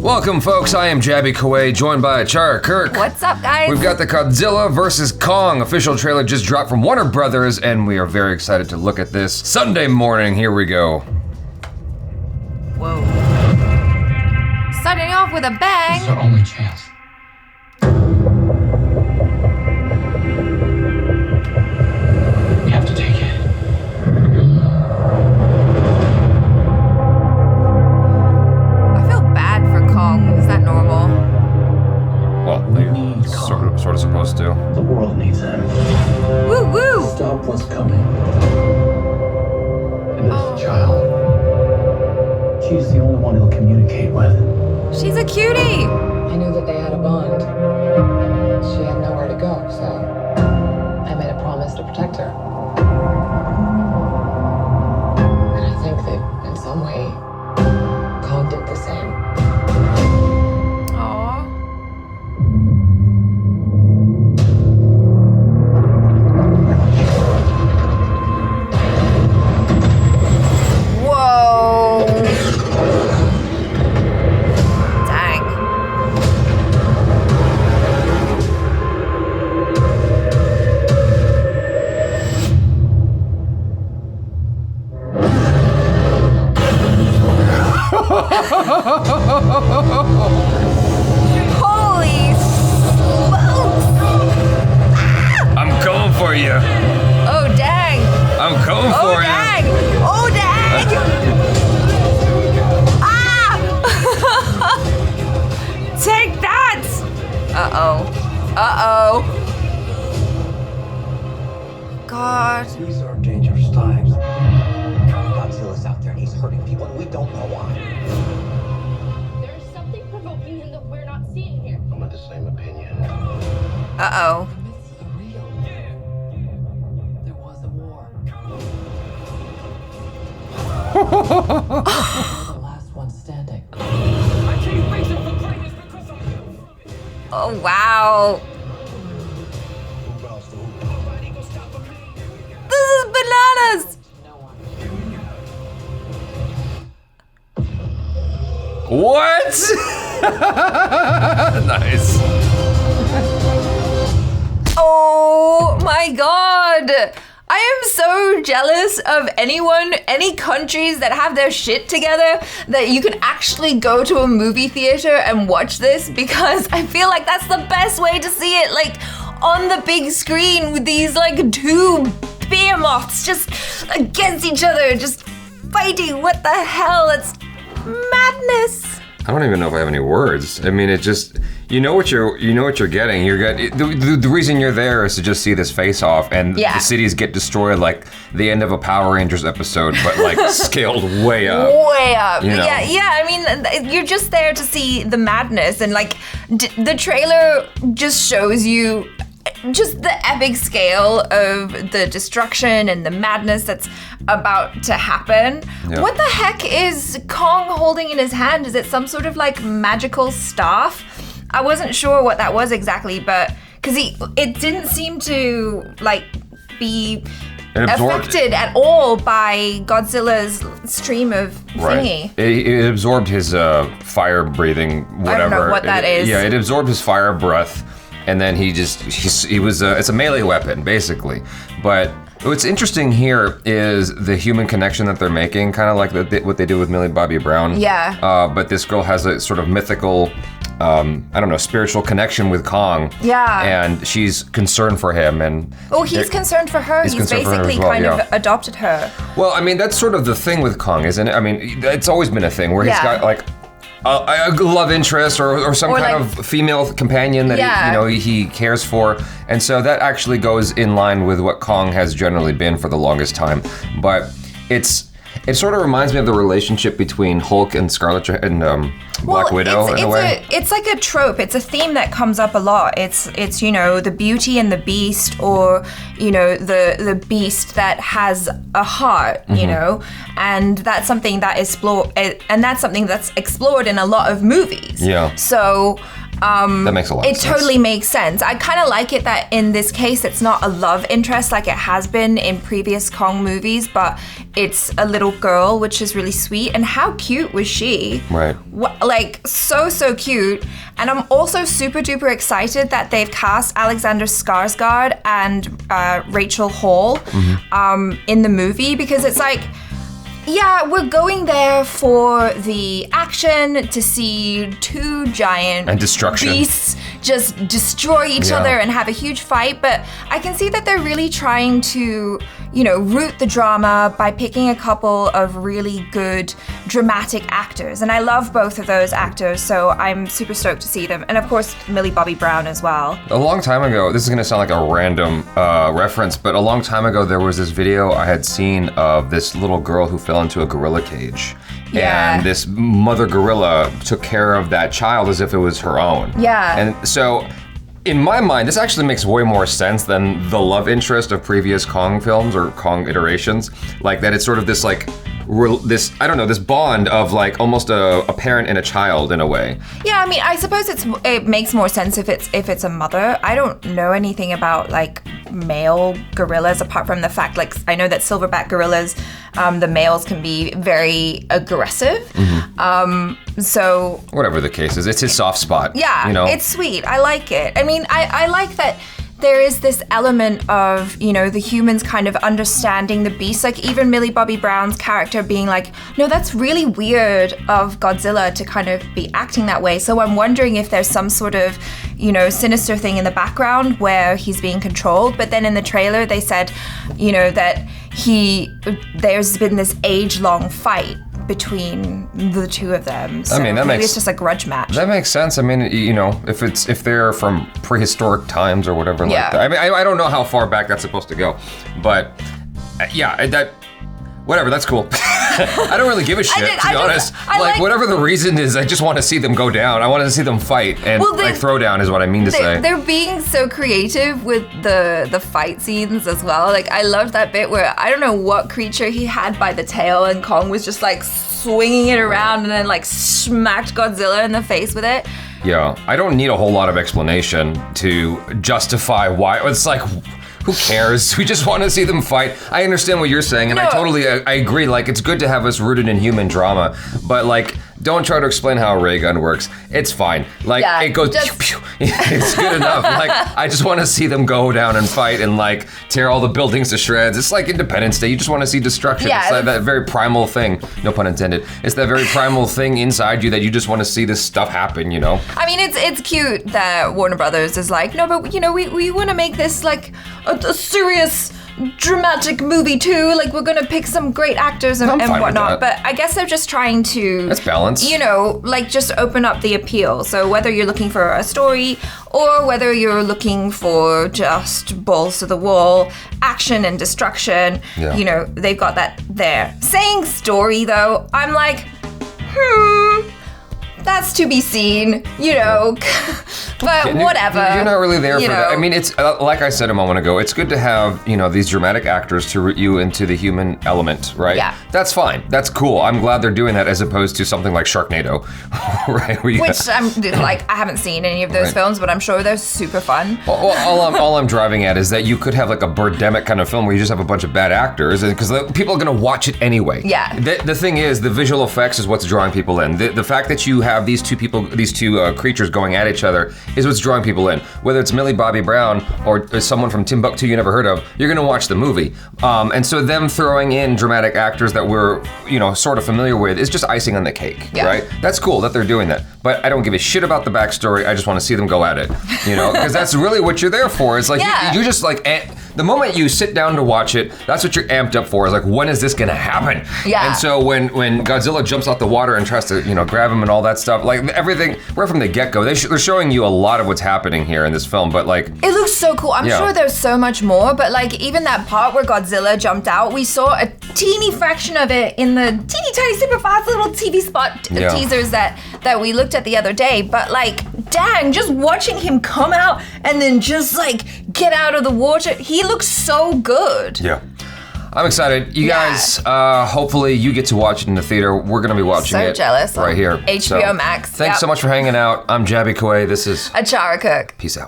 Welcome, folks. I am Jaby Koay, joined by Achara Kirk. What's up, guys? We've got the Godzilla vs. Kong official trailer just dropped from Warner Brothers, and we are very excited to look at this Sunday morning. Here we go. Whoa. Starting off with a bang. It's our only chance. We have to take it. I feel bad for Kong. Is that normal? Well, they sort of supposed to. The world needs him. Woo woo! Stop what's coming. And this child, she's the only one he'll communicate with. She's a cutie. I knew that they had a bond. She had nowhere to go, so I made a promise to protect her. And I think that in some way, Kong did the same. Aww. Whoa. Dang. Holy smokes! I'm coming for you. Oh dang! I'm coming Oh for dang! Oh dang! Ah! Take that! Uh-oh. Uh-oh. God. These are dangerous times. Godzilla's out there and he's hurting people and we don't know why. There's something provoking him that we're not seeing here. I'm of the same opinion. Uh-oh. Myths are real. There was a war. We're the last one standing. Oh, wow. This is bananas! No one. What? Nice. Oh my god! I am so jealous of any countries that have their shit together that you can actually go to a movie theater and watch this, because I feel like that's the best way to see it, like on the big screen with these like two behemoths just against each other, just fighting. What the hell? It's madness. I don't even know if I have any words. I mean, it just, you know what you're getting. The reason you're there is to just see this face off, and the cities get destroyed like the end of a Power Rangers episode, but like scaled way up. Way up. You know? Yeah. I mean, you're just there to see the madness, and like the trailer just shows you just the epic scale of the destruction and the madness that's about to happen. Yeah. What the heck is Kong holding in his hand? Is it some sort of like magical staff? I wasn't sure what that was exactly, but because it didn't seem to like be affected at all by Godzilla's stream of thingy. Right. It absorbed his fire breathing, whatever. I don't know what that is. Yeah, it absorbed his fire breath, and then he was it's a melee weapon basically. But what's interesting here is the human connection that they're making, kind of like what they do with Millie Bobby Brown. Yeah. But this girl has a sort of mythical, spiritual connection with Kong. Yeah. And she's concerned for him, and he's concerned for her. He's concerned for her basically as well, of adopted her. Well, I mean, that's sort of the thing with Kong, isn't it? I mean, it's always been a thing where he's got like a love interest or some kind of female companion that he cares for, and so that actually goes in line with what Kong has generally been for the longest time. But it sort of reminds me of the relationship between Hulk and Scarlet and Black Widow in a way. It's like a trope. It's a theme that comes up a lot. It's the Beauty and the Beast, or the beast that has a heart, and that's something that that's explored in a lot of movies. Yeah. So That makes a lot of sense. It totally makes sense. I kind of like it that in this case, it's not a love interest like it has been in previous Kong movies, but it's a little girl, which is really sweet. And how cute was she? Right. Like, so cute. And I'm also super duper excited that they've cast Alexander Skarsgård and Rachel Hall in the movie, because it's like, yeah, we're going there for the action, to see two giant and destruction beasts just destroy each other and have a huge fight. But I can see that they're really trying to, root the drama by picking a couple of really good dramatic actors. And I love both of those actors, so I'm super stoked to see them. And of course, Millie Bobby Brown as well. A long time ago, this is going to sound like a random reference, but a long time ago, there was this video I had seen of this little girl who fell into a gorilla cage. Yeah. And this mother gorilla took care of that child as if it was her own. Yeah. And so, in my mind, this actually makes way more sense than the love interest of previous Kong films or Kong iterations. Like that it's sort of this this bond of like almost a parent and a child in a way. Yeah, I mean, I suppose it makes more sense if it's a mother. I don't know anything about like male gorillas apart from the fact, like, I know that silverback gorillas, the males can be very aggressive. So whatever the case is, it's his soft spot. Yeah, it's sweet. I like it. I mean, I like that there is this element of, the humans kind of understanding the beast. Like even Millie Bobby Brown's character being like, no, that's really weird of Godzilla to kind of be acting that way. So I'm wondering if there's some sort of, sinister thing in the background where he's being controlled. But then in the trailer, they said, that there's been this age-long fight between the two of them. So maybe it's just a grudge match. That makes sense. I mean, if they're from prehistoric times or whatever like that. I mean, I don't know how far back that's supposed to go, but whatever, that's cool. I don't really give a shit, to be honest. Whatever the reason is, I just want to see them go down. I want to see them fight, and throw down is what I mean to say. They're being so creative with the fight scenes as well. Like, I loved that bit where I don't know what creature he had by the tail, and Kong was just like swinging it around and then like smacked Godzilla in the face with it. Yeah, I don't need a whole lot of explanation to justify why. It's like, who cares? We just want to see them fight. I understand what you're saying, and I agree. Like, it's good to have us rooted in human drama, but like, don't try to explain how a ray gun works. It's fine. Like, it goes pew pew. It's good enough. Like, I just want to see them go down and fight and like tear all the buildings to shreds. It's like Independence Day. You just want to see destruction. Yeah. It's like that very primal thing. No pun intended. It's that very primal thing inside you that you just want to see this stuff happen. I mean, it's cute that Warner Brothers is like, no, but we want to make this like a serious, dramatic movie too. Like, we're gonna pick some great actors and whatnot. But I guess they're just trying to, that's balance. Like just open up the appeal. So whether you're looking for a story or whether you're looking for just balls to the wall action and destruction, they've got that there. Saying story though, I'm like, that's to be seen, but whatever. You're not really there for that. I mean, it's like I said a moment ago, it's good to have, these dramatic actors to root you into the human element, right? Yeah. That's fine. That's cool. I'm glad they're doing that as opposed to something like Sharknado, right? Which I'm like, I haven't seen any of those films, but I'm sure they're super fun. Well, all I'm driving at is that you could have like a Birdemic kind of film where you just have a bunch of bad actors, because people are going to watch it anyway. Yeah. The thing is, the visual effects is what's drawing people in. The fact that you have these two creatures going at each other is what's drawing people in. Whether it's Millie Bobby Brown or someone from Timbuktu you never heard of, you're gonna watch the movie. And so them throwing in dramatic actors that we're, sort of familiar with is just icing on the cake, right? That's cool that they're doing that. But I don't give a shit about the backstory. I just want to see them go at it, because that's really what you're there for. It's like, you just like, the moment you sit down to watch it, that's what you're amped up for. Is like, when is this gonna happen? Yeah. And so when Godzilla jumps out the water and tries to, grab him and all that stuff, like everything, right from the get-go, they're showing you a lot of what's happening here in this film, but like... It looks so cool. I'm sure there's so much more, but like even that part where Godzilla jumped out, we saw a teeny fraction of it in the teeny tiny super fast little TV spot teasers that we looked at the other day, but like, dang, just watching him come out and then just like get out of the water, he looks so good. Yeah. I'm excited. You guys, hopefully you get to watch it in the theater. We're going to be watching it jealous. right here. HBO Max. Thanks so much for hanging out. I'm Jaby Koay. This is Achara Kirk. Peace out.